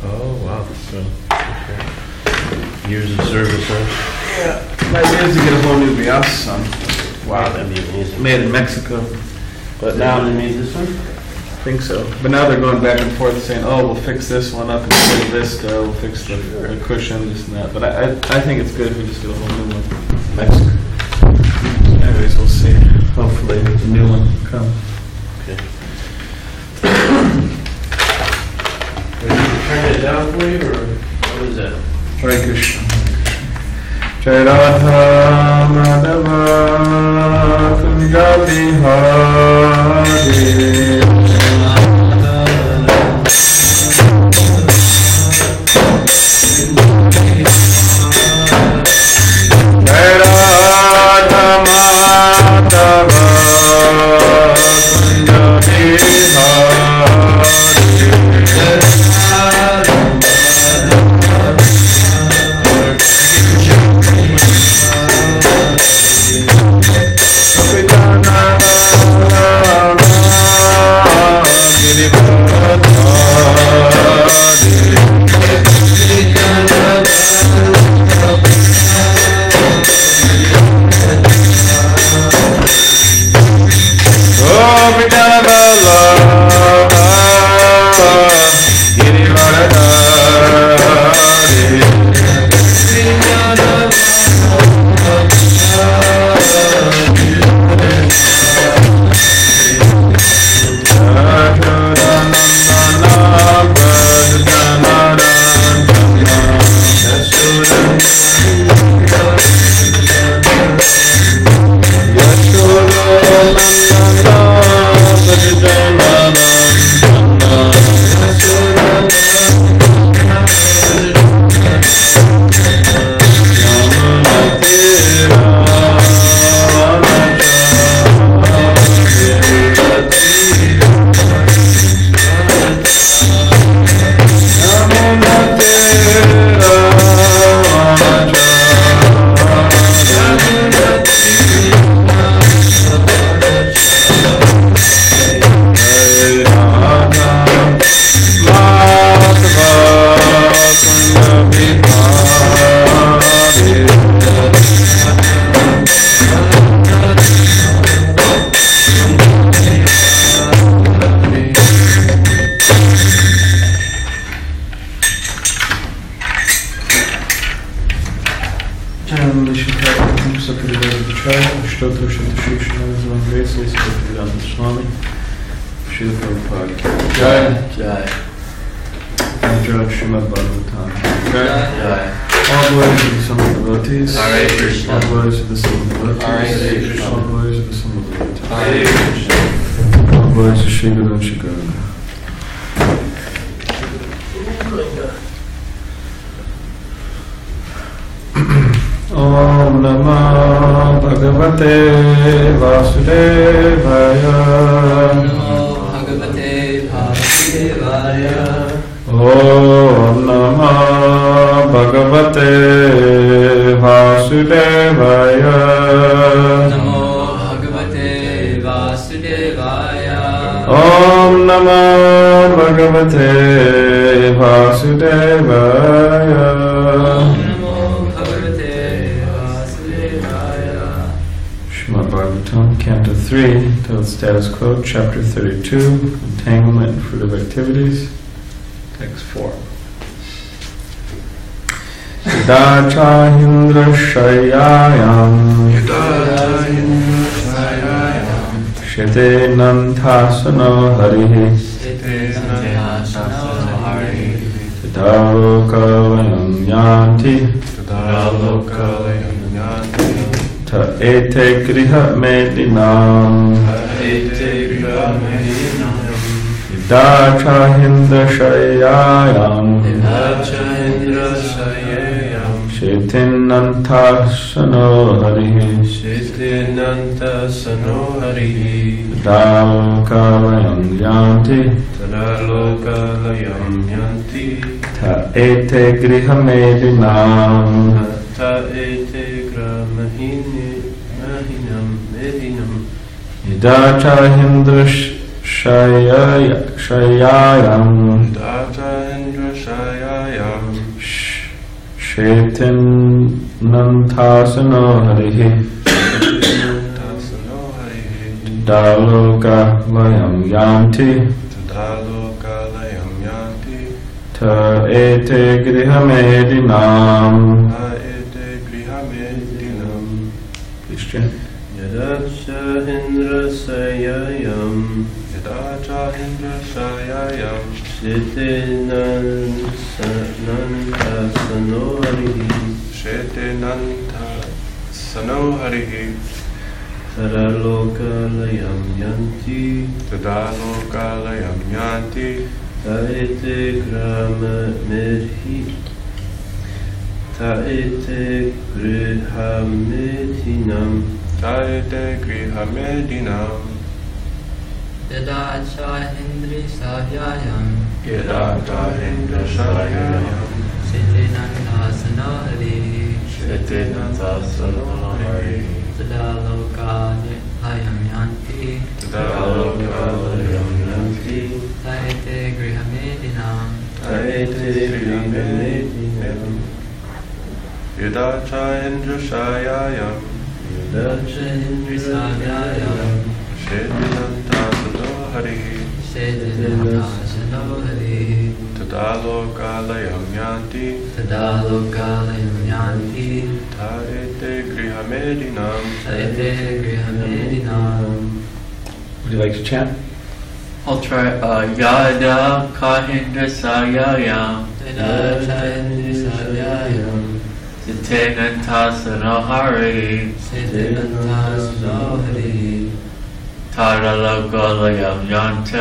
Oh, wow. So, okay. Years of service, huh? Yeah. My idea is to get a whole new Vyasa son. Wow, that'd be amazing. Made in Mexico. But now they made this one? I think so. But now they're going back and forth saying, oh, we'll fix this one up instead of this, we'll fix the cushion, this and that. But I think it's good if we just get a whole new one. Mexico. Anyways, we'll see. Hopefully the new one will come. Okay. Did you turn it down for you, or what is that? Hare Krishna. Jai Radha Madhava Kunja Bihari Jai Radha Madhava Kunja Jai. Srimadbhagavatam. Jai. All glories to the Son of devotees. Hare Krishna. All glories to the Son of devotees. Hare Krishna. All glories to the Son of devotees. Hare Krishna. All glories to Shri Guru and Shri Guru. Om Namah Bhagavate Vasudevaya. Om Namah Bhagavate Vasudevaya. Namo Bhagavate Vasudevaya. Om Namah Bhagavate Vasudevaya. Srimadbhagavatam, Canto 3, till status quo, Chapter 32, Entanglement and Fruit of Activities, Text 4. Yada Indra Shayayam Shete Nantasano Harihi Tada Lokalayam Yanti Ta ete griha medinam Yada Indra Shayayam Shetinantasano Harihi Tadalokalayam yanti Ta ete griha medinam Yada Indra Shayayam Shayayam Shetin Nantasano Harihi Tasano Harihi Daloka Layam Yanti Tadalokalayam Yanti Ta ete grihamedinam. Aete Grihamedinam. Please chant. Yadacha Indra Sayayam Yadacha Indra Sayayam Shetenantasano Harihi Shetenanta Sanoharihi Tadalokalayam Yanti Tadalokalayam Yanti Taete Grihamedinam Taete Grihamedinam Yadacha Indri Sahyayam Yadacha Indra Sayayam Shetinantasano Harihi Shetenanta Sanoharihi Tadalokalayam Yanti Tadalokalayam Yanti Taete Grihamedinam Taete Grihamedinam Yadacha Indra Sayayam Yadacha Indra Sayayam Shetenanta Sanoharihi Shetinantasano Harihi Tadalokalayam Yanti Tadalokalayam Yanti Taete Grihamedinam Taete Grihamedinam. Would you like to chant? I'll try. Yada Kahindra Sayayam Yadacha Indra Sayayam Shetinantasano Harihi Shetenantasano Harihi Tadalokalayam Yanti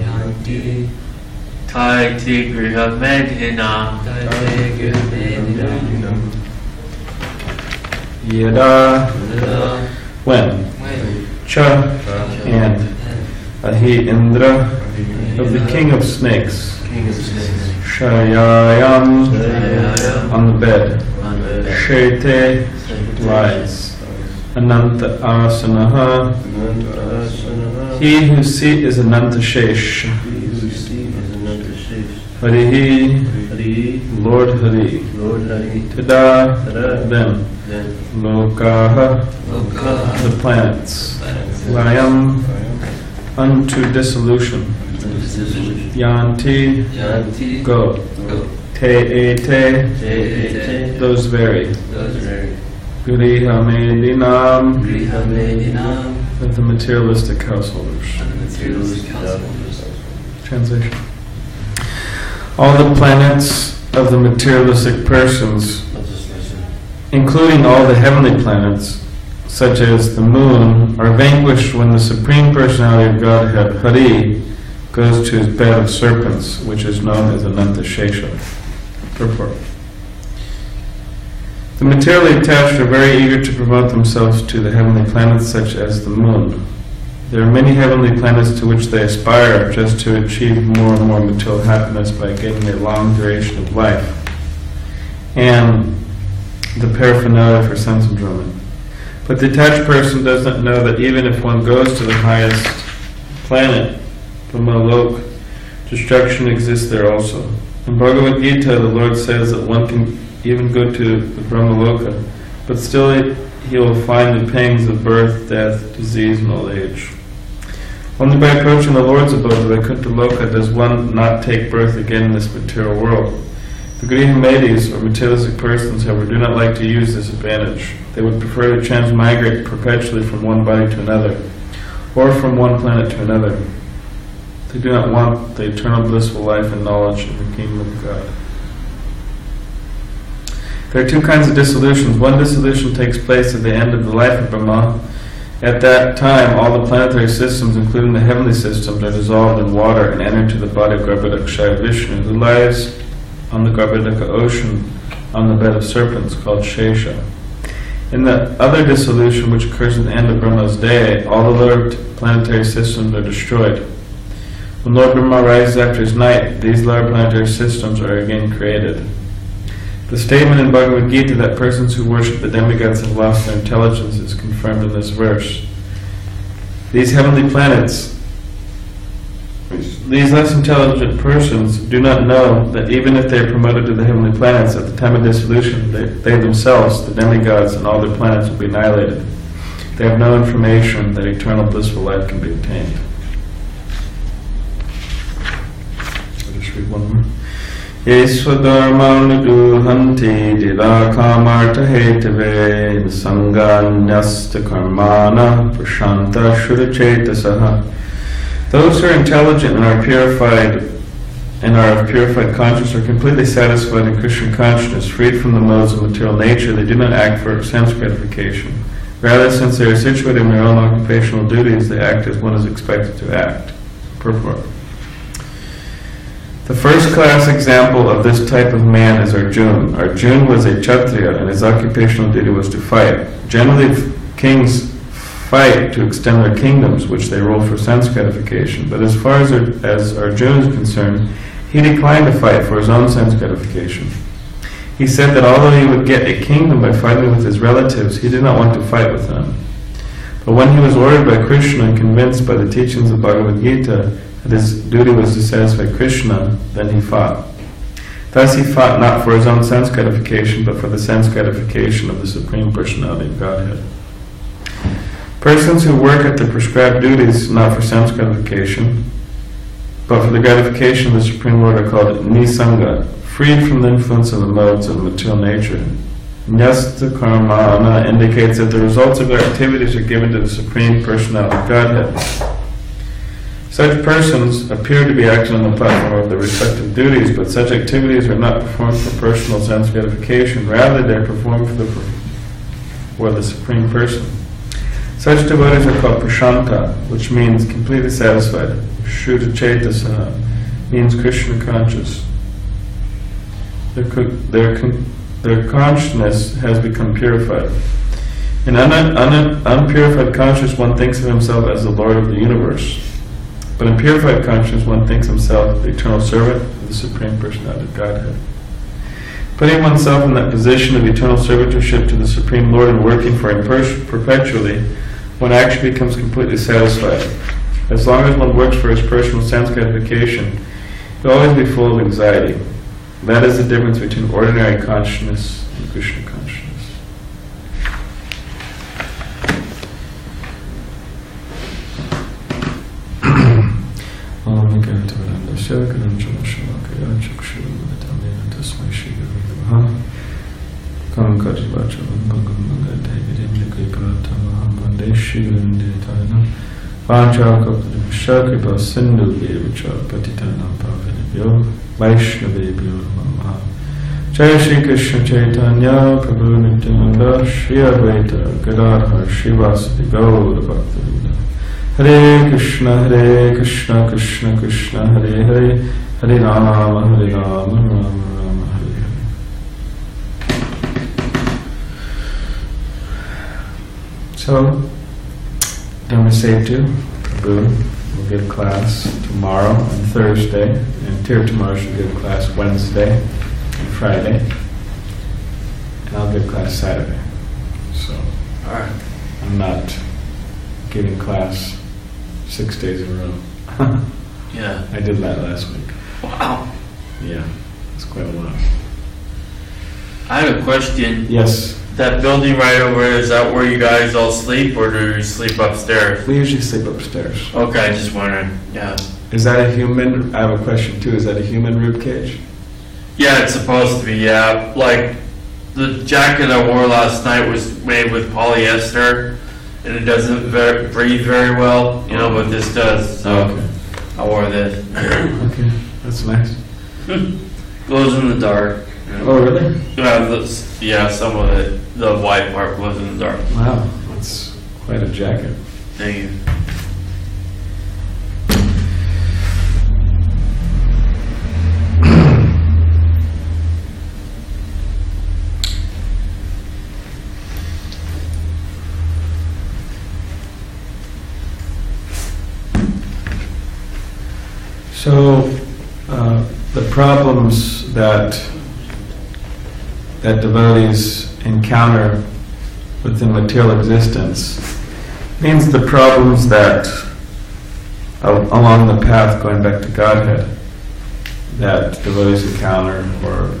Yanti Taete Grihamedinam Taete Grihamedinam Yada. When? Cha and Ahi Indra of the king of snakes. King of snakes Shayayam on the bed. Shete lies. Ananta Asanaha. He whose seat is Ananta Shesh. Harihi, Lord Hari. Tada, them. Lokaha, the planets. Layam, unto dissolution. Yanti, go. Te ete, those vary. Grihamedinam, of the materialistic householders. Translation. All the planets of the materialistic persons, including all the heavenly planets, such as the moon, are vanquished when the Supreme Personality of Godhead, Hari, goes to his bed of serpents, which is known as Ananta Shesha. Purport. The materially attached are very eager to promote themselves to the heavenly planets such as the moon. There are many heavenly planets to which they aspire just to achieve more and more material happiness by gaining a long duration of life and the paraphernalia for sense enjoyment. But the attached person does not know that even if one goes to the highest planet, Brahmalok, destruction exists there also. In Bhagavad Gita, the Lord says that one can even go to the Brahmaloka, but still he will find the pangs of birth, death, disease, and old age. Only by approaching the Lord's abode, Vaikuntha Loka, does one not take birth again in this material world. The Grihamedis, or materialistic persons, however, do not like to use this advantage. They would prefer to transmigrate perpetually from one body to another, or from one planet to another. They do not want the eternal blissful life and knowledge of the kingdom of God. There are two kinds of dissolutions. One dissolution takes place at the end of the life of Brahma. At that time, all the planetary systems, including the heavenly systems, are dissolved in water and enter to the body of Garbhodakshaya Vishnu, who lies on the Garbhodaka ocean on the bed of serpents called Shesha. In the other dissolution, which occurs at the end of Brahma's day, all the lower planetary systems are destroyed. When Lord Brahma rises after his night, these lower planetary systems are again created. The statement in Bhagavad Gita that persons who worship the demigods have lost their intelligence is confirmed in this verse. These heavenly planets These less intelligent persons do not know that even if they are promoted to the heavenly planets, at the time of dissolution, they themselves, the demigods, and all their planets will be annihilated. They have no information that eternal blissful life can be attained. I'll just read one more. Yeswadharmanu duhanti didakamarta hetave sanganyasta karmana prashanta shudachetasaha. Those who are intelligent and are purified conscious are completely satisfied in Krishna consciousness, freed from the modes of material nature. They do not act for sense gratification. Rather, since they are situated in their own occupational duties, they act as one is expected to act. Purport. The first-class example of this type of man is Arjuna. Arjuna was a Kshatriya, and his occupational duty was to fight. Generally, kings fight to extend their kingdoms, which they rule for sense gratification. But as far as Arjuna is concerned, he declined to fight for his own sense gratification. He said that although he would get a kingdom by fighting with his relatives, he did not want to fight with them. But when he was ordered by Krishna and convinced by the teachings of Bhagavad Gita that his duty was to satisfy Krishna, then he fought. Thus he fought not for his own sense gratification, but for the sense gratification of the Supreme Personality of Godhead. Persons who work at the prescribed duties not for sense gratification, but for the gratification of the Supreme Lord are called nisanga, freed from the influence of the modes of material nature. Nyasta karmana indicates that the results of their activities are given to the Supreme Personality of Godhead. Such persons appear to be acting on the platform of their respective duties, but such activities are not performed for personal sense gratification. Rather, they are performed for the Supreme Person. Such devotees are called prashanta, which means completely satisfied. Shuddha Chetasaha means Krishna conscious. Their consciousness has become purified. In unpurified consciousness, one thinks of himself as the Lord of the universe. But in purified consciousness, one thinks himself the eternal servant of the Supreme Personality of Godhead. Putting oneself in that position of eternal servitorship to the Supreme Lord and working for him perpetually, one actually becomes completely satisfied. As long as one works for his personal sense gratification, he will always be full of anxiety. That is the difference between ordinary consciousness and Krishna consciousness. Jai Shri Krishna Chaitanya Prabhu Nityananda Shri Advaita Gadadhar Srivasadi Gaura Bhaktivinoda Hare Krishna Krishna Krishna Hare Hare Hare Rama Rama Rama Hare Hare. So, Dhamma Setu Prabhu will give class tomorrow and Thursday, and Tir tomorrow should give class Wednesday and Friday, and I'll give class Saturday. So, Alright. I'm not giving class 6 days in a row. Yeah. I did that last week. Wow. Yeah, it's quite a lot. I have a question. Yes, That building right over there, is that where you guys all sleep, or do you sleep upstairs? we usually sleep upstairs. Okay, just wondering. Yeah. Is that a human? I have a question too. Is that a human rib cage? Yeah, it's supposed to be, yeah. Like, the jacket I wore last night was made with polyester, and it doesn't breathe very well, you know, but this does. So Okay. I wore this. Okay, that's nice. Glows in the dark. Oh, really? Yeah, some of it, the white part glows in the dark. Wow, that's quite a jacket. Thank you. So, the problems that devotees encounter within material existence means the problems that along the path going back to Godhead that devotees encounter, or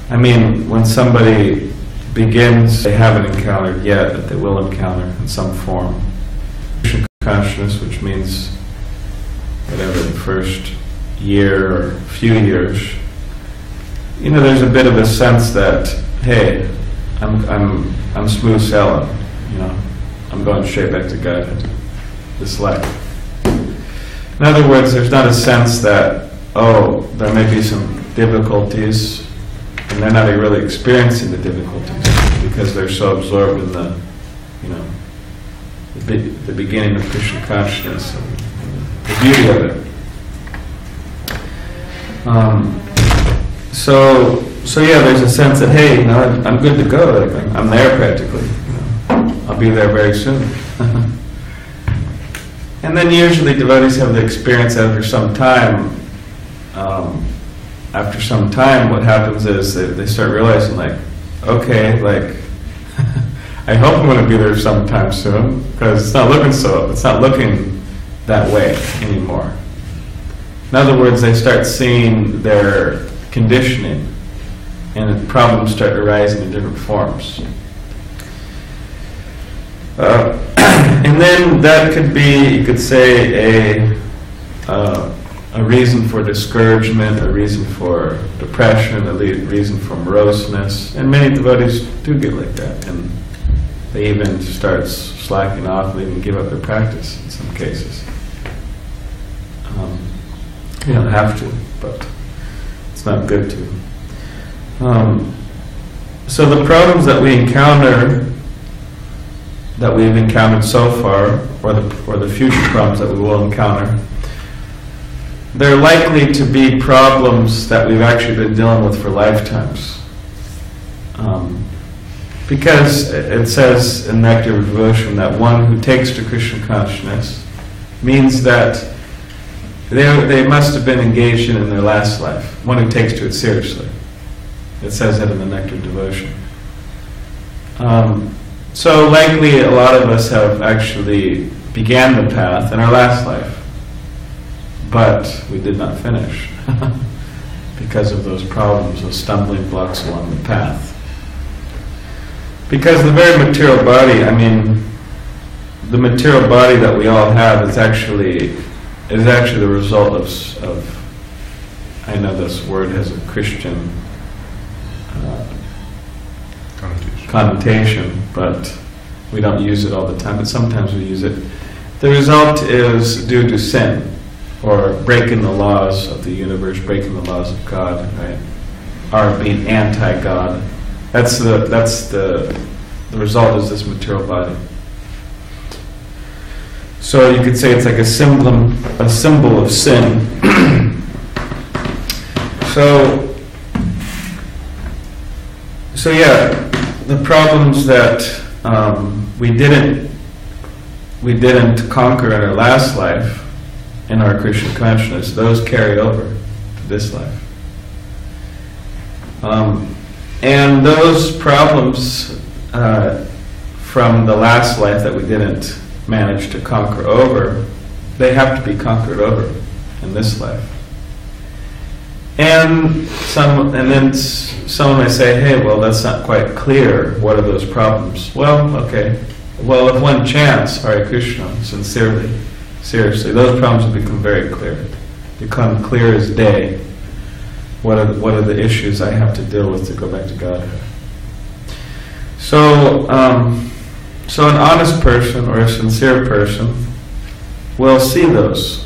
when somebody begins, they haven't encountered yet, but they will encounter in some form. Krishna consciousness, which means whatever, the first year or few years, there's a bit of a sense that, hey, I'm smooth sailing, I'm going straight back to Godhead, this life. In other words, there's not a sense that, there may be some difficulties, and they're not really experiencing the difficulties because they're so absorbed in the beginning of Krishna consciousness and the beauty of it. So yeah, there's a sense that, hey, I'm good to go. Like, I'm there practically. I'll be there very soon. And then usually devotees have the experience after some time. What happens is they start realizing, like, okay, like, I hope I'm going to be there sometime soon, because it's not looking that way anymore. In other words, they start seeing their conditioning, and problems start arising in different forms. And then that could be, you could say, a reason for discouragement, a reason for depression, a reason for moroseness. And many devotees do get like that, and they even start slacking off, and even give up their practice in some cases. You don't have to, but it's not good to. So the problems that we encounter, that we've encountered so far, or the future problems that we will encounter, they're likely to be problems that we've actually been dealing with for lifetimes. Because it says in Nectar of Devotion that one who takes to Krishna consciousness means that they must have been engaged in their last life. One who takes to it seriously. It says that in the Nectar of Devotion. So likely a lot of us have actually began the path in our last life, but we did not finish because of those problems, those stumbling blocks along the path. Because the very material body, the material body that we all have is actually the result of I know this word has a Christian connotation, but we don't use it all the time, but sometimes we use it. The result is due to sin, or breaking the laws of the universe, breaking the laws of God, right? Or being anti-God. That's the result is this material body. So you could say it's like a symbol of sin. So yeah, the problems that we didn't conquer in our last life, in our Krishna consciousness, those carry over to this life. And those problems from the last life that we didn't manage to conquer over, they have to be conquered over in this life. And then someone may say, hey, well, that's not quite clear. What are those problems? Well, okay. Well, if one chants Hare Krishna sincerely, seriously, those problems will become very clear. Become clear as day. What are the issues I have to deal with to go back to Godhead? So an honest person or a sincere person will see those.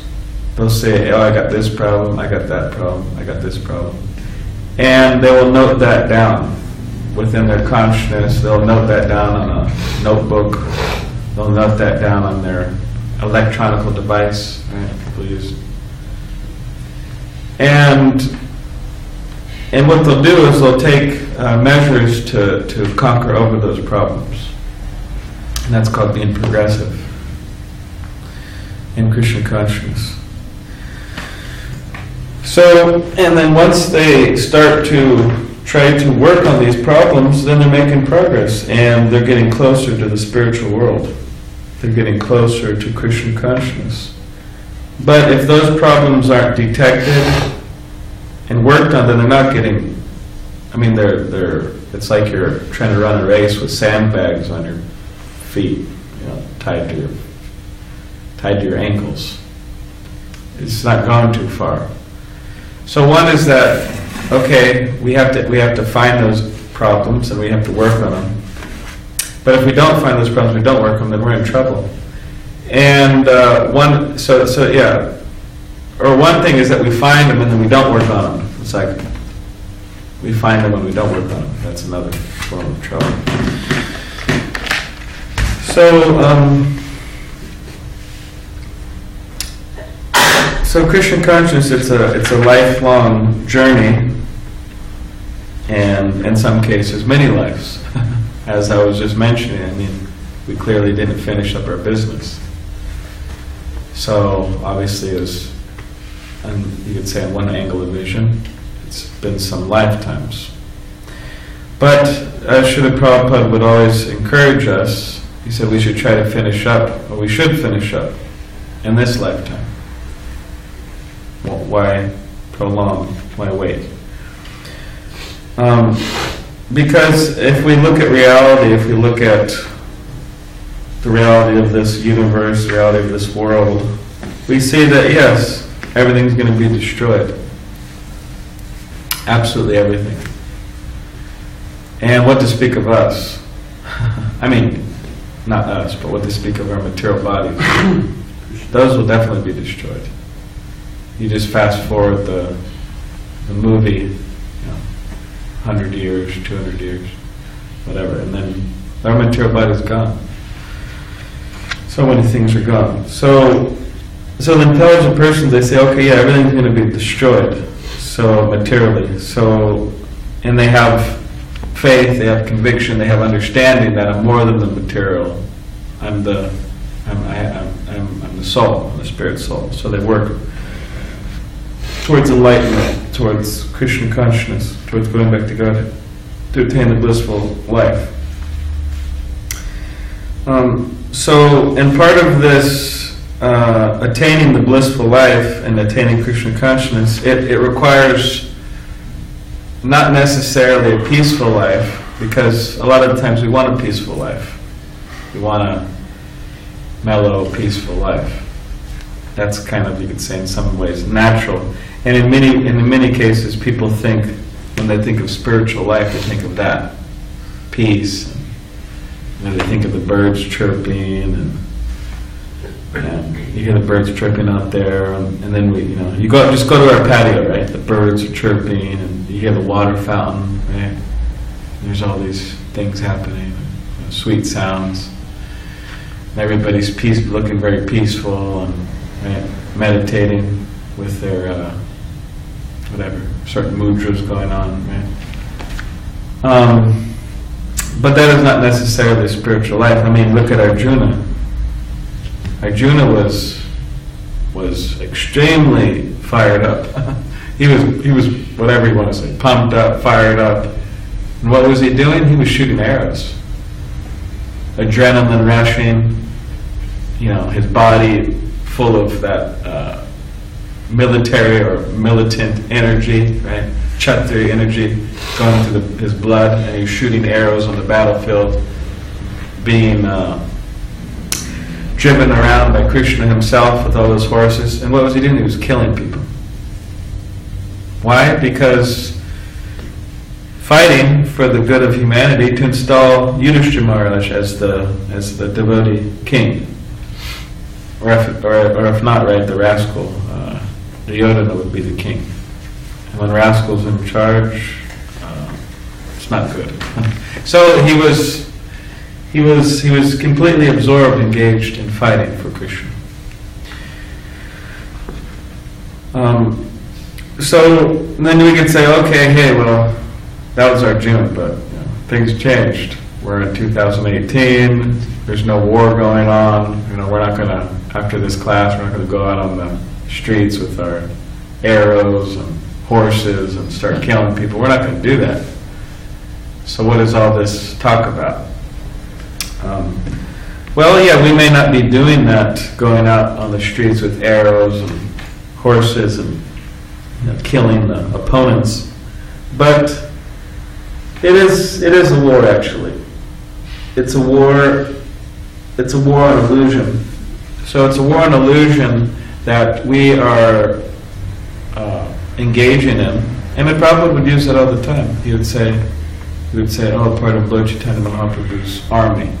They'll say, oh, I got this problem, I got that problem, I got this problem. And they will note that down within their consciousness. They'll note that down on a notebook. They'll note that down on their electronic device, right? People use. And what they'll do is they'll take measures to conquer over those problems. And that's called being progressive in Krishna consciousness. So, and then once they start to try to work on these problems, then they're making progress and they're getting closer to the spiritual world. they're getting closer to Krishna consciousness. But if those problems aren't detected and worked on, then they're not getting. I mean, they're. It's like you're trying to run a race with sandbags on your feet, tied to your ankles. It's not going too far. So one is that, okay, we have to find those problems and we have to work on them. But if we don't find those problems, we don't work on them, then we're in trouble. And one thing is that we find them and then we don't work on them. It's like we find them and we don't work on them. That's another form of trouble. So Krishna consciousness, it's a lifelong journey, and in some cases many lives. As I was just mentioning, I mean, we clearly didn't finish up our business. So obviously it was, you could say on one angle of vision, it's been some lifetimes. But Srila Prabhupada would always encourage us. He said we should try to finish up, or we should finish up in this lifetime. Well, why prolong? Why wait? Because if we look at reality, if we look at the reality of this universe, the reality of this world, we see that yes, everything's going to be destroyed. Absolutely everything. And what to speak of us? I mean, not us, but what to speak of our material bodies. Those will definitely be destroyed. You just fast forward the movie, 100 years, 200 years, whatever, and then our material body's gone. So many things are gone. So the intelligent persons, they say, okay, yeah, everything's going to be destroyed, so materially. So, and they have faith, they have conviction, they have understanding that I'm more than the material. I'm the soul, I'm the spirit soul. So they work towards enlightenment, towards Krishna consciousness, towards going back to God, to attain the blissful life. And part of this attaining the blissful life and attaining Krishna consciousness, it requires not necessarily a peaceful life, because a lot of the times we want a peaceful life. We want a mellow, peaceful life. That's kind of, you could say, in some ways, natural. And in many cases, people think, when they think of spiritual life, they think of that, peace. And they think of the birds chirping, and you hear the birds chirping out there, and then you just go to our patio, right? The birds are chirping, and you hear the water fountain, right? There's all these things happening, sweet sounds. And everybody's looking very peaceful and meditating with their certain mudras going on, right? But that is not necessarily a spiritual life. I mean, look at Arjuna. Arjuna was extremely fired up. he was whatever you want to say, pumped up, fired up. And what was he doing? He was shooting arrows. Adrenaline rushing. His body full of that military or militant energy, right? Kshatriya energy going through his blood, and he was shooting arrows on the battlefield, being driven around by Krishna himself with all those horses. And what was he doing? He was killing people. Why? Because fighting for the good of humanity to install Yudhishthira Maharaj as the devotee king. Or if not, right, the rascal, Duryodhana would be the king. And when rascal's in charge, it's not good. So he was completely absorbed, engaged in fighting for Krishna. So then we could say, okay, hey, well, that was Arjuna, but things changed. We're in 2018. There's no war going on. We're not going to, after this class, we're not going to go out on the streets with our arrows and horses and start killing people. We're not going to do that. So what is all this talk about? Well, yeah, we may not be doing that, going out on the streets with arrows and horses and killing the opponents, but it is a war, actually. It's a war. It's a war on illusion. So it's a war on illusion that we are engaging in. And the Prabhu would use that all the time. He would say, "Oh, part of Lord Chaitanya Mahaprabhu's army."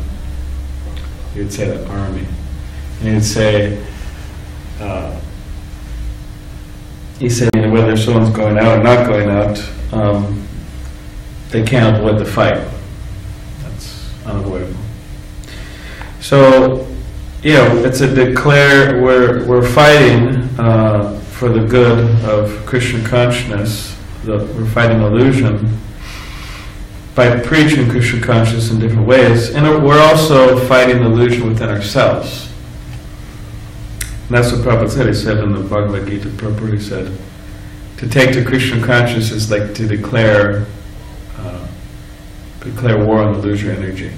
He would say that army, and he would say, whether someone's going out or not going out, they can't avoid the fight. That's unavoidable. So, it's a declare. We're fighting for the good of Krishna consciousness. We're fighting illusion by preaching Krishna consciousness in different ways, and we're also fighting illusion within ourselves. And that's what Prabhupada said. He said in the Bhagavad Gita, Prabhupada said, to take to Krishna consciousness is like to declare war on the illusory energy.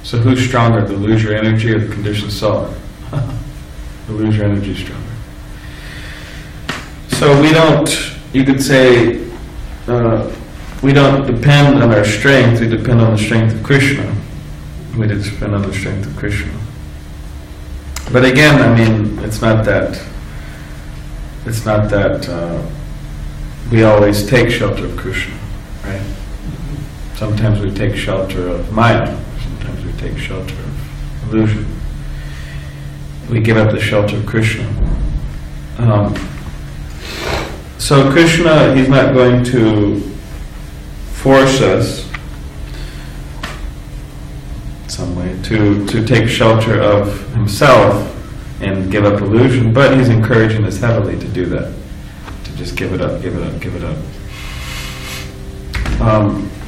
So who's stronger, the illusory energy or the conditioned soul? The illusory energy is stronger. So you could say, we don't depend on our strength, we depend on the strength of Krishna. We depend on the strength of Krishna. But again, it's not that we always take shelter of Krishna, right? Sometimes we take shelter of Maya, sometimes we take shelter of illusion. We give up the shelter of Krishna. So Krishna, he's not going to force us some way to take shelter of himself and give up illusion, but he's encouraging us heavily to do that, to just give it up, give it up, give it up.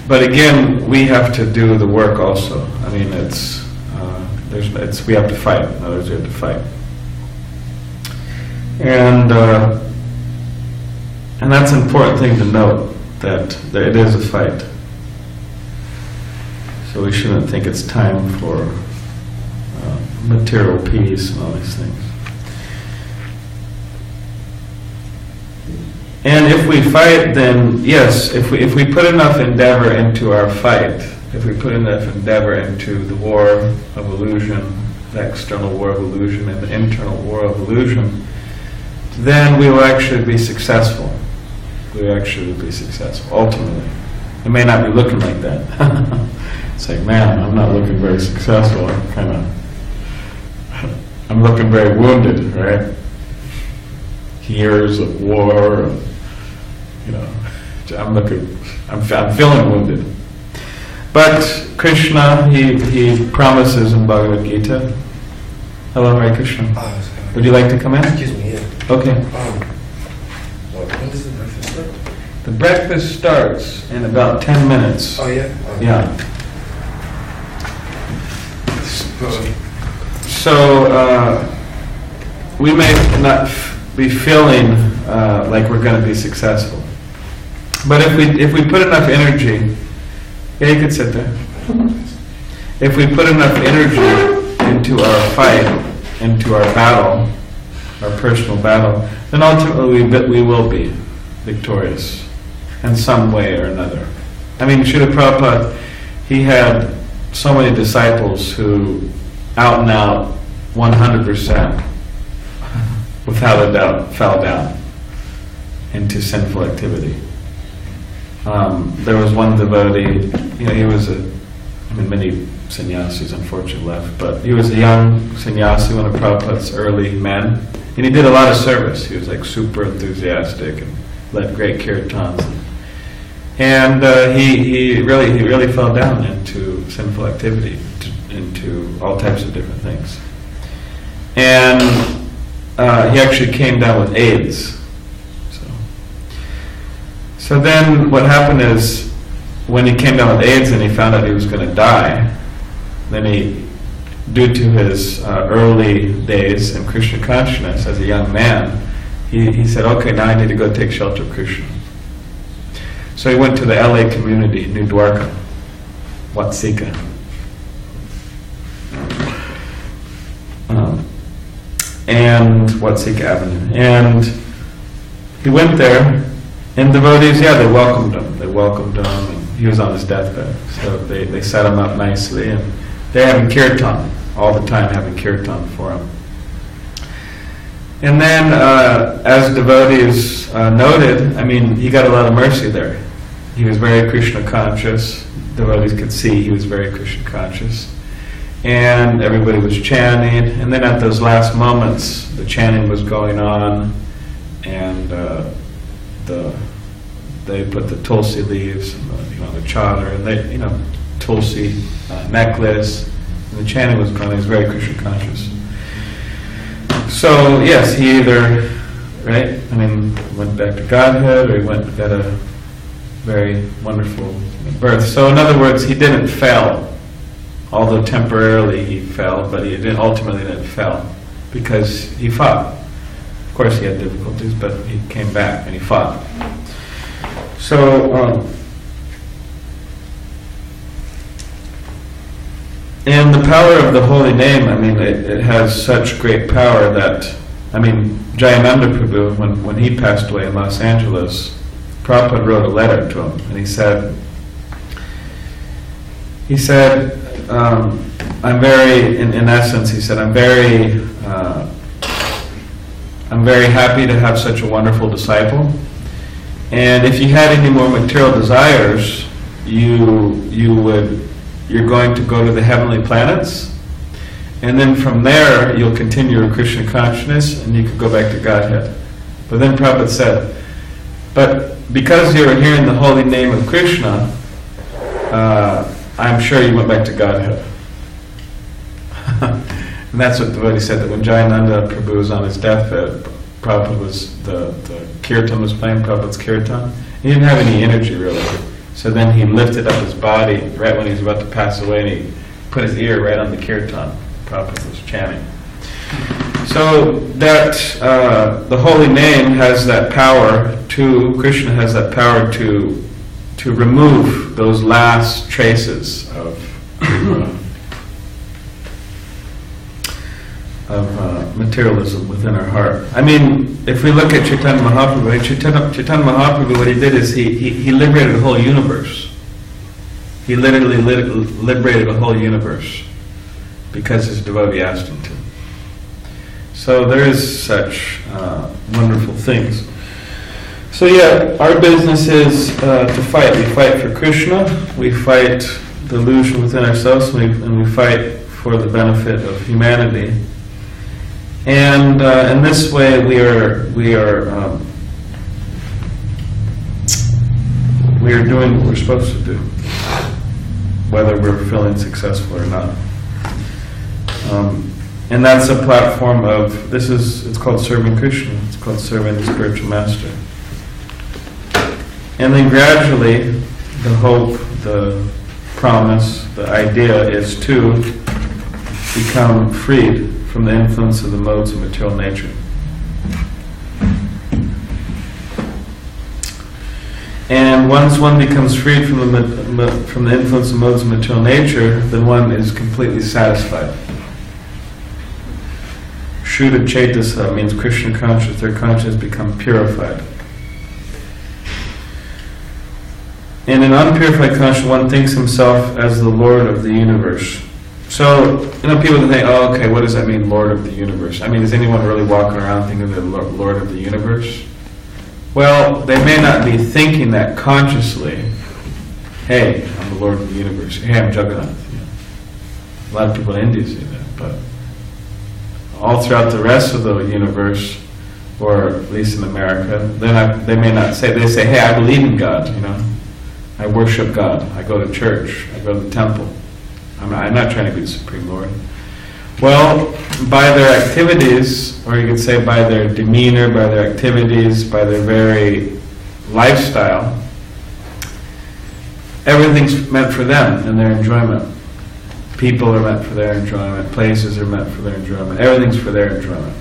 But again, we have to do the work also. We have to fight. In other words, we have to fight, and that's an important thing to note, that it is a fight. So we shouldn't think it's time for material peace and all these things. And if we fight, then yes, if we put enough endeavor into our fight, if we put enough endeavor into the war of illusion, the external war of illusion and the internal war of illusion, then we will actually be successful. We will actually be successful, ultimately. It may not be looking like that. It's like, man, I'm not looking very successful. I'm looking very wounded, right? Years of war, I'm feeling wounded. But Krishna, he promises in Bhagavad Gita. Hello, Hare Krishna. Would you like to come in? Excuse me, yeah. Okay. When does the breakfast start? The breakfast starts in about 10 minutes. Oh, yeah? Oh. Yeah. So, we may not be feeling like we're going to be successful. But if we put enough energy, yeah, you could sit there. If we put enough energy into our fight, into our battle, our personal battle, then ultimately we will be victorious in some way or another. Srila Prabhupada, he had so many disciples who out and out, 100%, without a doubt, fell down into sinful activity. There was one devotee, he was many sannyasis unfortunately left, but he was a young sannyasi, one of Prabhupada's early men, and he did a lot of service. He was like super enthusiastic and led great kirtans. And he really fell down into sinful activity, into all types of different things. And he actually came down with AIDS. So then what happened is, when he came down with AIDS and he found out he was going to die, then due to his early days in Krishna consciousness as a young man, he said, okay, now I need to go take shelter of Krishna. So he went to the LA community, New Dwarka, Watsika. and Watsika Avenue. And he went there, and devotees, yeah, they welcomed him. They welcomed him, and he was on his deathbed. So they set him up nicely, and they're having kirtan, all the time having kirtan for him. And then, as devotees noted, I mean, he got a lot of mercy there. He was very Krishna conscious. Devotees could see he was very Krishna conscious. And everybody was chanting. And then at those last moments, the chanting was going on, and they put the tulsi leaves, and the chadar, and they, tulsi necklace, and the chanting was going on. He was very Krishna conscious. So yes, he either, right, went back to Godhead, or he got a very wonderful birth. So in other words, he didn't fail, although temporarily he fell, but he ultimately didn't fail, because he fought. Of course he had difficulties, but he came back and he fought. So, and the power of the holy name, it has such great power that, Jayananda Prabhu, when he passed away in Los Angeles, Prabhupada wrote a letter to him, and he said, I'm very, in essence, he said, I'm very happy to have such a wonderful disciple, and if you had any more material desires, you're going to go to the heavenly planets, and then from there you'll continue your Krishna consciousness, and you could go back to Godhead. But then Prabhupada said, but because you're hearing the holy name of Krishna, I'm sure you went back to Godhead. And that's what devotee said, that when Jayananda Prabhu was on his deathbed, Prabhupada was, the kirtan was playing, Prabhupada's kirtan. He didn't have any energy really. So then he lifted up his body right when he was about to pass away, and he put his ear right on the kirtan. Prabhupada was chanting. So that the holy name has that power Krishna has that power to remove those last traces of materialism within our heart. If we look at Chaitanya Mahaprabhu, Chaitanya Mahaprabhu, what he did is he liberated the whole universe. He literally liberated the whole universe because his devotee asked him to. So there is such wonderful things. So yeah, our business is to fight. We fight for Krishna, we fight the illusion within ourselves, and we fight for the benefit of humanity. And in this way, we are doing what we're supposed to do, whether we're feeling successful or not. And that's a platform of it's called serving Krishna. It's called serving the spiritual master. And then gradually, the hope, the promise, the idea is to become freed from the influence of the modes of material nature. And once one becomes freed from the influence of modes of material nature, then one is completely satisfied. Shuddha Chaitasa means Krishna conscious, their consciousness become purified. In an unpurified consciousness, one thinks himself as the Lord of the universe. So, people think, oh, okay, what does that mean, Lord of the universe? Is anyone really walking around thinking they're Lord of the universe? Well, they may not be thinking that consciously. Hey, I'm the Lord of the universe. Hey, I'm Jagannath. A lot of people in India say that, but all throughout the rest of the universe, or at least in America, they may not say. They say, hey, I believe in God. I worship God. I go to church. I go to the temple. I'm not trying to be the Supreme Lord. Well, by their activities, or you could say by their demeanor, by their activities, by their very lifestyle, everything's meant for them and their enjoyment. People are meant for their enjoyment. Places are meant for their enjoyment. Everything's for their enjoyment.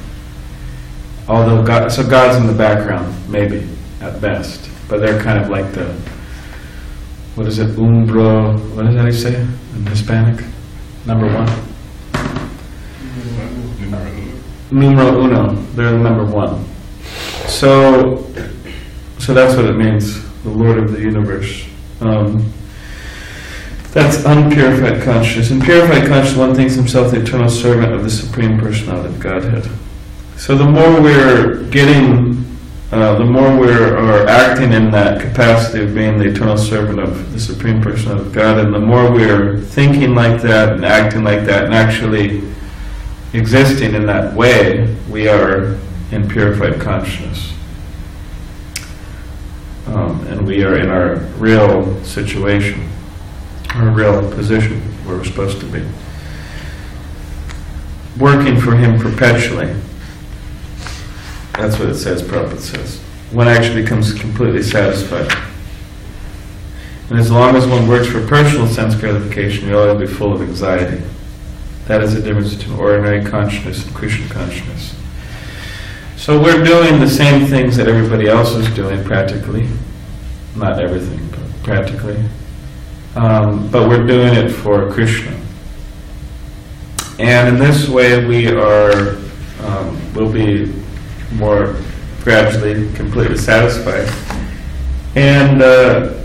Although God's in the background, maybe, at best. But they're kind of like the, what is it, umbro, what is that you say in Hispanic? Number one? numero uno. They're the number one. So that's what it means, the Lord of the universe. That's unpurified consciousness. In purified consciousness, one thinks himself the eternal servant of the Supreme Personality of Godhead. So the more we're getting, the more we're acting in that capacity of being the eternal servant of the Supreme Personality of God, and the more we're thinking like that and acting like that and actually existing in that way, we are in purified consciousness. And we are in our real situation, our real position where we're supposed to be. Working for Him perpetually. That's what it says, Prabhupada says. One actually becomes completely satisfied. And as long as one works for personal sense gratification, you'll always be full of anxiety. That is the difference between ordinary consciousness and Krishna consciousness. So we're doing the same things that everybody else is doing practically. Not everything, but practically. But we're doing it for Krishna. And in this way we are, will be more gradually completely satisfied. And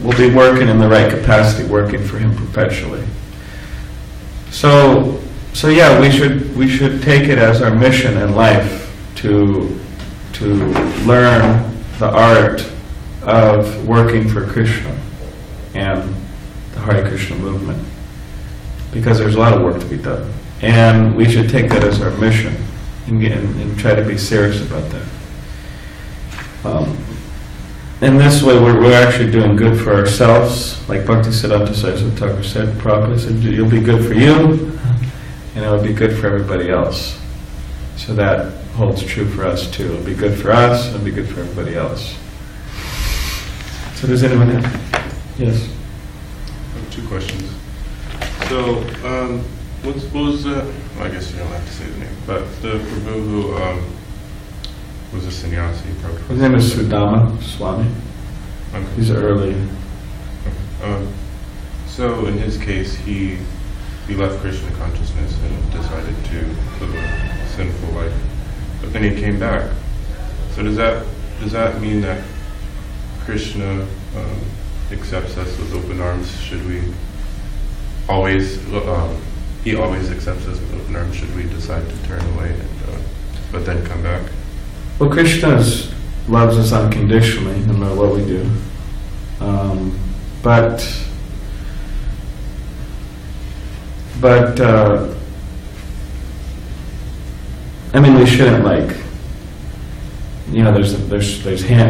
we'll be working in the right capacity, working for Him perpetually. So yeah, we should take it as our mission in life to learn the art of working for Krishna and the Hare Krishna movement, because there's a lot of work to be done, and we should take that as our mission and try to be serious about that. In this way, we're actually doing good for ourselves, like Bhaktisiddhanta Saraswati Thakur said. Prabhupada said, "You'll be good for you, and it'll be good for everybody else." So that holds true for us too. It'll be good for us, and it'll be good for everybody else. So does anyone have? Yes? I have 2 questions. So, what was the, well, I guess you don't have to say the name, but the Prabhu who was a sannyasi, Prabhu? His name is Sudama Swami. Okay. He's early. So in his case, he left Krishna consciousness and decided to live a sinful life, but then he came back. So does that mean that Krishna accepts us with open arms? Should we always? He always accepts us with open arms. Should we decide to turn away but then come back? Well, Krishna loves us unconditionally, no matter what we do. But I mean, we shouldn't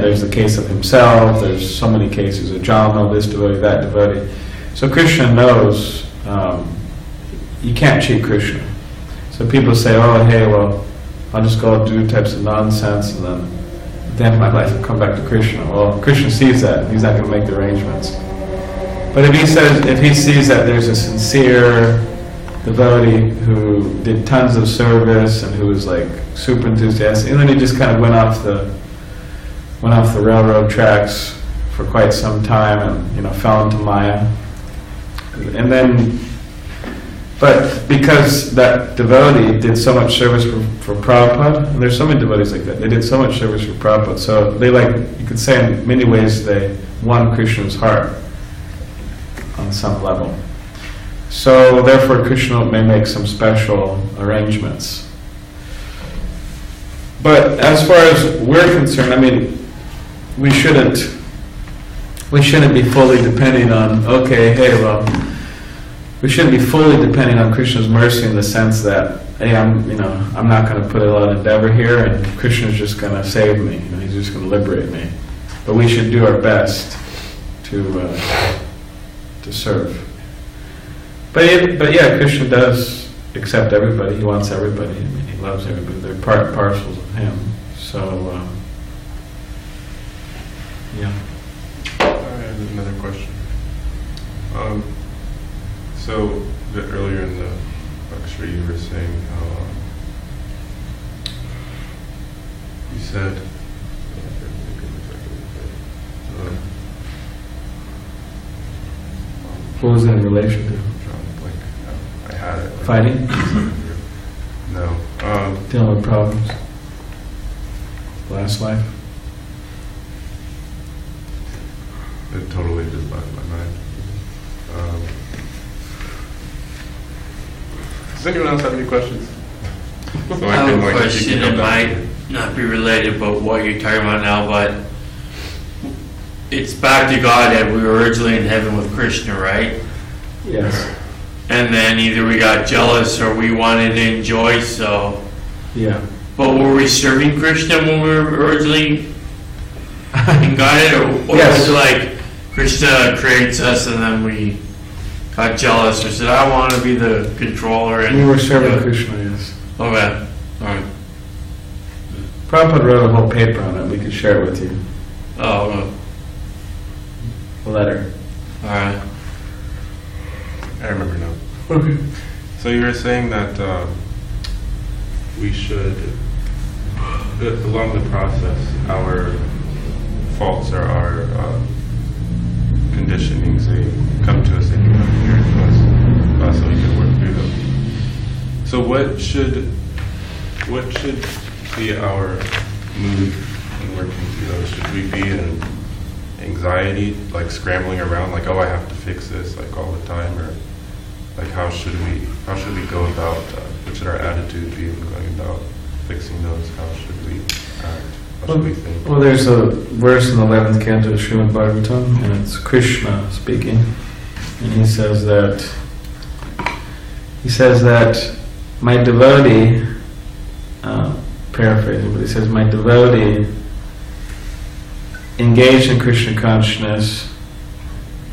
there's the case of himself. There's so many cases of Jama, this devotee, that devotee. So Krishna knows you can't cheat Krishna. So people say, "Oh, hey, well, I'll just go do types of nonsense, and then at the end of my life I'll come back to Krishna." Well, Krishna sees that. He's not going to make the arrangements. But if he sees that there's a sincere devotee who did tons of service and who was super enthusiastic, and then he just kind of went off the railroad tracks for quite some time, and fell into Maya, and then. But because that devotee did so much service for Prabhupada, and there's so many devotees like that, they did so much service for Prabhupada, so they you could say in many ways they won Krishna's heart on some level. So therefore Krishna may make some special arrangements. But as far as we're concerned, I mean, we shouldn't be fully depending on, we shouldn't be fully depending on Krishna's mercy in the sense that, hey, I'm not going to put a lot of endeavor here, and Krishna's just going to save me. He's just going to liberate me. But we should do our best to serve. But yeah, Krishna does accept everybody. He wants everybody. I mean, he loves everybody. They're part and parcels of him. So yeah. I have another question. So a bit earlier in the lecture, you were saying how you said. What was that in relation to? I had it. Fighting? No. Dealing with problems. Last life. It totally just left my mind. Does anyone else have any questions? So I have can, a like, question, keep it going back. might not be related, but what you're talking about now, but it's back to God that we were originally in heaven with Krishna, right? Yes. And then either we got jealous or we wanted to enjoy, so. Yeah. But were we serving Krishna when we were originally in God, or Yes. was it like Krishna creates us and then we got jealous or said, I want to be the controller? And We were serving Krishna, yes. Okay, alright. Prabhupada wrote a whole paper on it. We could share it with you. Oh, A letter. alright. I remember now. Okay. So you were saying that we should, along the process, our faults or our conditionings, they come to us, they become clear to us, so we can work through them. So what should be our mood in working through those? Should we be in anxiety, like scrambling around, like, oh, I have to fix this, like all the time, or like how should we go about? What should our attitude be when going about fixing those? How should we act? How should we think? Well, there's a verse in the 11th canto of srimadbhagavatam, and it's Krishna speaking, and he says that my devotee, paraphrasing, but he says, my devotee engaged in Krishna consciousness,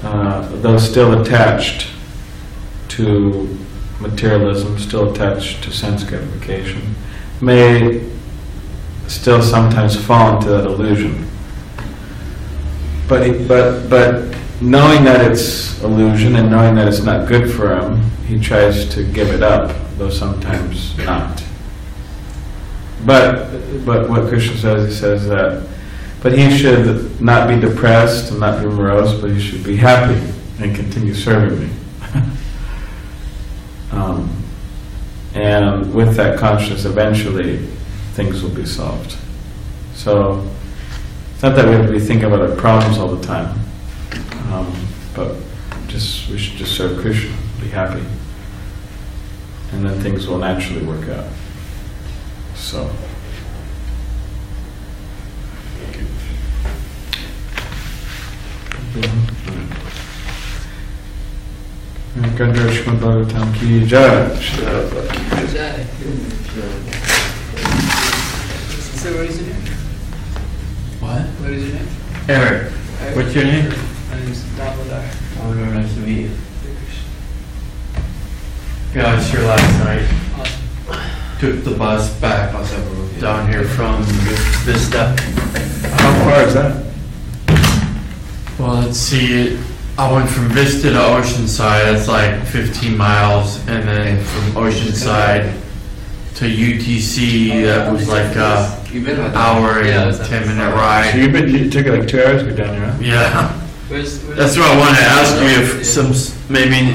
though still attached to materialism, still attached to sense gratification, may still sometimes fall into that illusion. But knowing that it's illusion and knowing that it's not good for him, he tries to give it up, though sometimes not. But what Krishna says, he says that, but he should not be depressed and not be morose, but he should be happy and continue serving me. And with that consciousness, eventually things will be solved. So it's not that we have to be thinking about our problems all the time, but we should just serve Krishna, be happy, and then things will naturally work out. So. Gandhar srimadbhagavatam ki jai. So what is your name? What? What is your name? Eric, what's your name? My name is Balarama. Oh, very nice to meet you. Yeah, I was here last night. Took the bus back down here from Vista. How far is that? Well, let's see. I went from Vista to Oceanside. That's like 15 miles, and then from Oceanside to UTC. That was like an hour and 10-minute ride. So you took it like 2 hours to go down here, huh? Yeah. Where's That's what I wanted to ask you, if maybe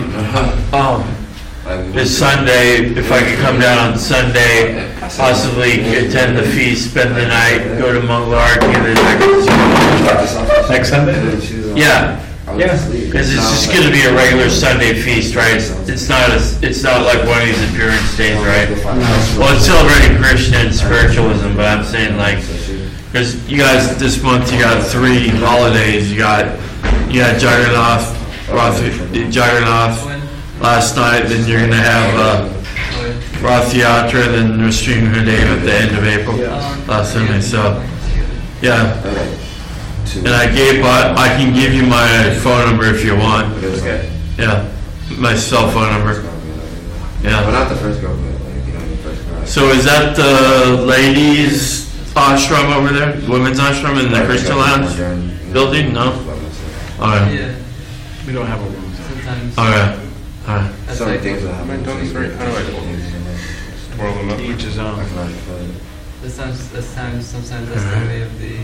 this Sunday, if I could come down on Sunday, possibly attend the feast, spend the night, go to Mangalarti, and then I could Next Sunday? yeah, Yeah. because it's just going to be a regular Sunday feast, right? It's not like one of these appearance days, right? Well, it's celebrating Krishna and spiritualism, but I'm saying like, because you guys this month you got 3 holidays. You got Jagannath last night, then you're gonna have Rath Yatra, then Nrsimhadev at the end of April, last Sunday. So yeah, and I can give you my phone number if you want. Yeah, my cell phone number. Yeah. Not the first girl, but like, the first girl. So is that the ladies' ashram over there, women's ashram in the Crystal Lounge building? No. All right. Yeah. We don't have a room. Sometimes. All right. All right. That's Some like things will Am I happen. done this right? How do I twirl them up? Each his own. sometimes that's the way of the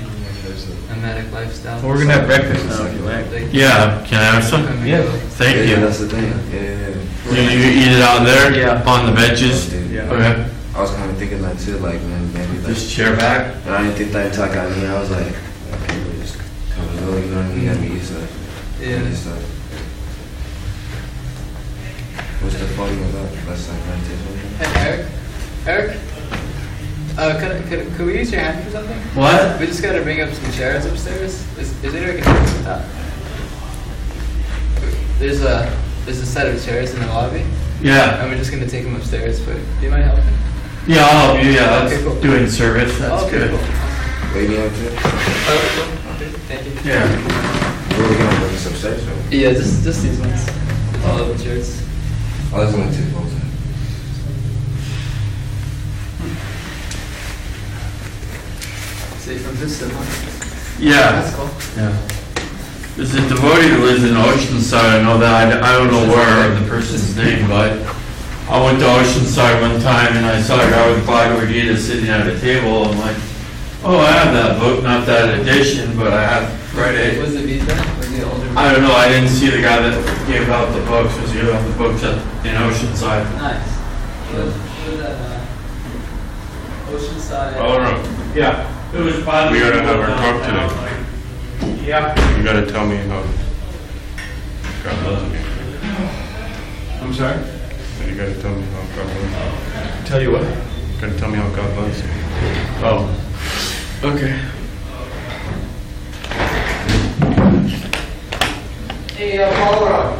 nomadic lifestyle. Well, we're gonna have breakfast now if you like. Like, Yeah, can I have some? come and Yeah. go. Thank Yeah, you. that's the thing. Yeah. You eat it out there? Yeah. On the benches? Yeah. Okay. I was kind of thinking that too, like, man, maybe like. Just chair back. And I didn't think that until I got in here. I was like, people just come and go, you know what I mean? You gotta be used to it. Yeah. Used to it. What's the photo about? That's like meditation. Hey, Eric? Could we use your hand for something? What? We just gotta bring up some chairs upstairs. Is there a can help with that? There's a set of chairs in the lobby, Yeah. and we're just gonna take them upstairs. But do you mind helping? Yeah, I'll help you. Yeah, that's Okay, cool. doing service. That's Okay, good. cool. Waiting up to it? Oh, cool. Okay, thank you. Yeah. Where are we gonna bring some steps from? Yeah, just these ones. All of the chairs. Oh, there's only 2 phones. See from this to Yeah. That's cool. Yeah. There's a devotee who lives in Oceanside. I know that. I don't know where the person's name, but I went to Oceanside one time and I saw a guy with Bhagavad Gita sitting at a table. I'm like, oh, I have that book, not that edition, but I have read it. Was it Vita? Was the older? I don't know. I didn't see the guy that gave out the books. Was giving out the books in Oceanside. Nice. What was that? Oceanside. Balarama, Yeah. It was fun. we gotta have our talk today. Yeah. You gotta tell me how God loves me. I'm sorry? You gotta tell me how God loves me. Tell you what? You gotta tell me how God loves me. Oh. Okay. Hey, Balarama.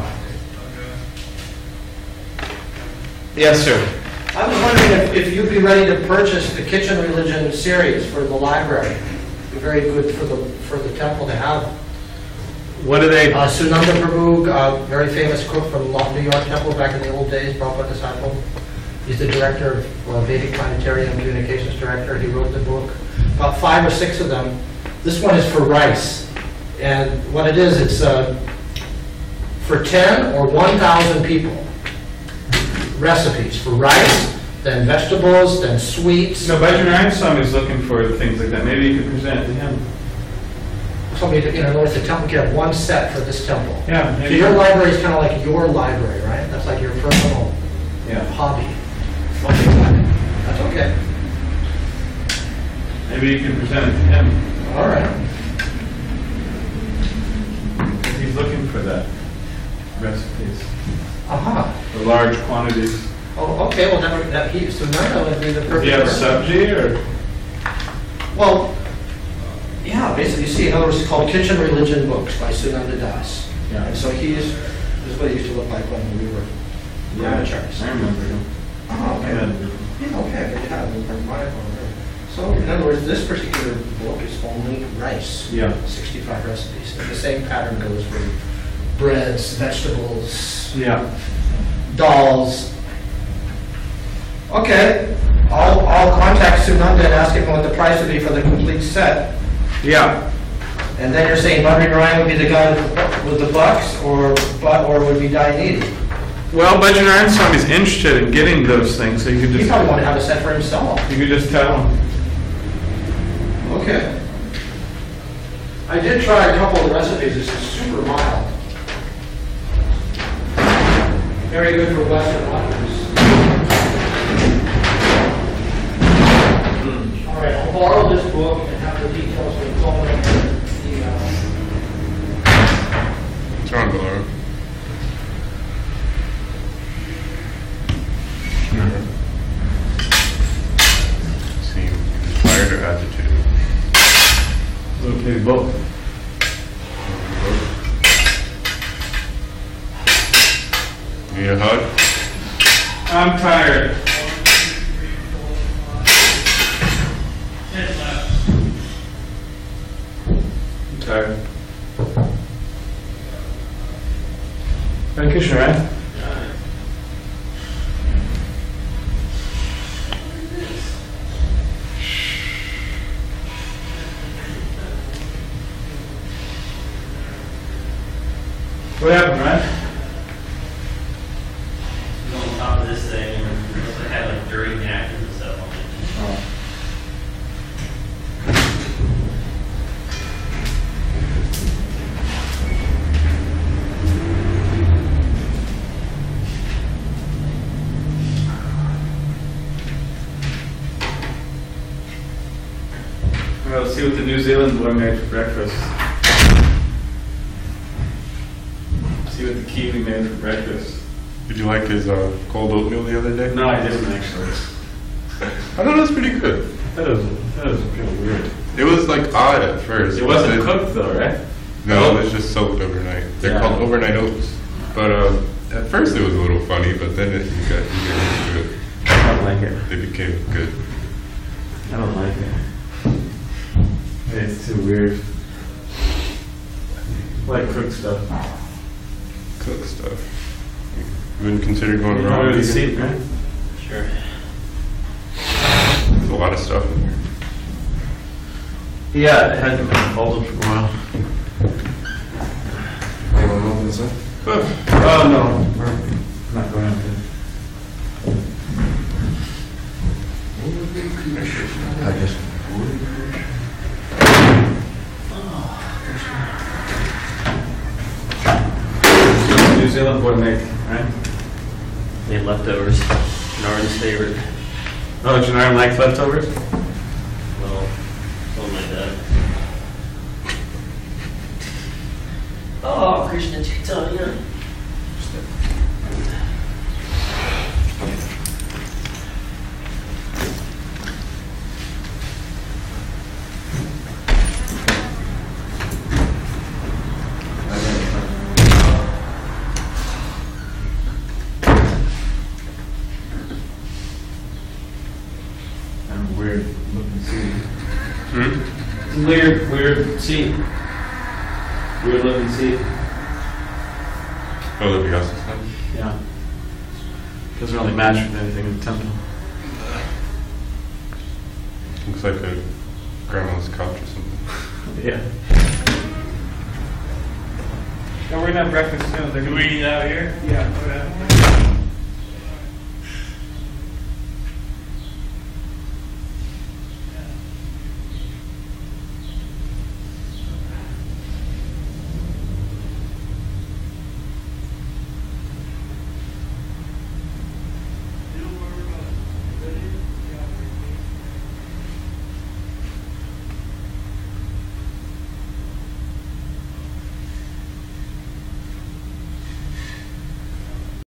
Yes, sir. I was wondering if you'd be ready to purchase the Kitchen Religion series for the library. It'd be very good for the temple to have. What do they? Sunanda Prabhu, very famous cook from New York Temple back in the old days, Prabhupada disciple. He's the director of Vedic Planetarium Communications Director. He wrote the book. About 5 or 6 of them. This one is for rice. And what it is, it's for 10 or 1,000 people. Recipes for rice, then vegetables, then sweets. No, Bajranang Swami is looking for things like that. Maybe you could present it to him. So, in other words, the temple can have one set for this temple. Yeah, So maybe. your library is kind of like your library, right? That's like your personal Yeah. hobby. Okay. That's okay. Maybe you can present it to him. All right. He's looking for that recipes. Aha. The large quantities. Oh, okay. Well, so Nanda would be the Do perfect you have a person. subject or? Well, yeah. Basically, you see, in other words, it's called Kitchen Religion Books by Sunanda Das. Yeah. And so this is what he used to look like when we were amateurs. I remember him. Oh, okay. Yeah, okay. Good job. So, in other words, this particular book is only rice. Yeah. 65 recipes. And the same pattern goes for breads, vegetables, Yeah. dals. Okay. I'll contact Sunanda and ask him what the price would be for the complete set. Yeah. And then you're saying Bhadri Narayan would be the guy with the bucks, or would be Dayanidhi? Well, Bajranang Swami is interested in getting those things, so you could He just probably want to have a set for himself. you could just tell him. Okay. I did try a couple of the recipes. This is super mild. Very good for Western authors. All right, I'll borrow this book and have the details for the phone number, email. What's wrong, Balarama? Seem inspired or agitated? Maybe both. You need a hug? I'm tired. I'm tired. Hare Krishna, right? What happened, right? On top of this thing, and I had like dirty napkins and stuff on it. New Zealand boy made for breakfast. See what the Kiwi made for breakfast. Did you like his cold oatmeal the other day? No, I didn't actually. I thought it was pretty good. That was pretty weird. It was like odd at first. It wasn't cooked though, right? No, it was just soaked overnight. They're called overnight oats. But at first it was a little funny, but then you get used to it. I don't like it. They became good. I don't like it. It's too weird. I like cooked stuff. Cook stuff. You wouldn't consider going You wrong? don't really vegan? see it, right? Sure. There's a lot of stuff in there. Yeah, it hasn't been folded for a while. You want to open this up? Oh no, we're not going to. I just. New Zealand boy make, right? Made leftovers. Narn's favorite. Oh, Janara likes leftovers? Well, something like that. Oh, Krishna Chaitanya. Kind of weird looking seat. Hmm? Weird seat. Weird looking seat. Oh, the Vyasa stuff? Yeah. Doesn't really match with anything in the temple. Looks like a grandma's couch or something. Yeah. Yeah, we're gonna have breakfast soon. They're gonna we eat out here? Yeah.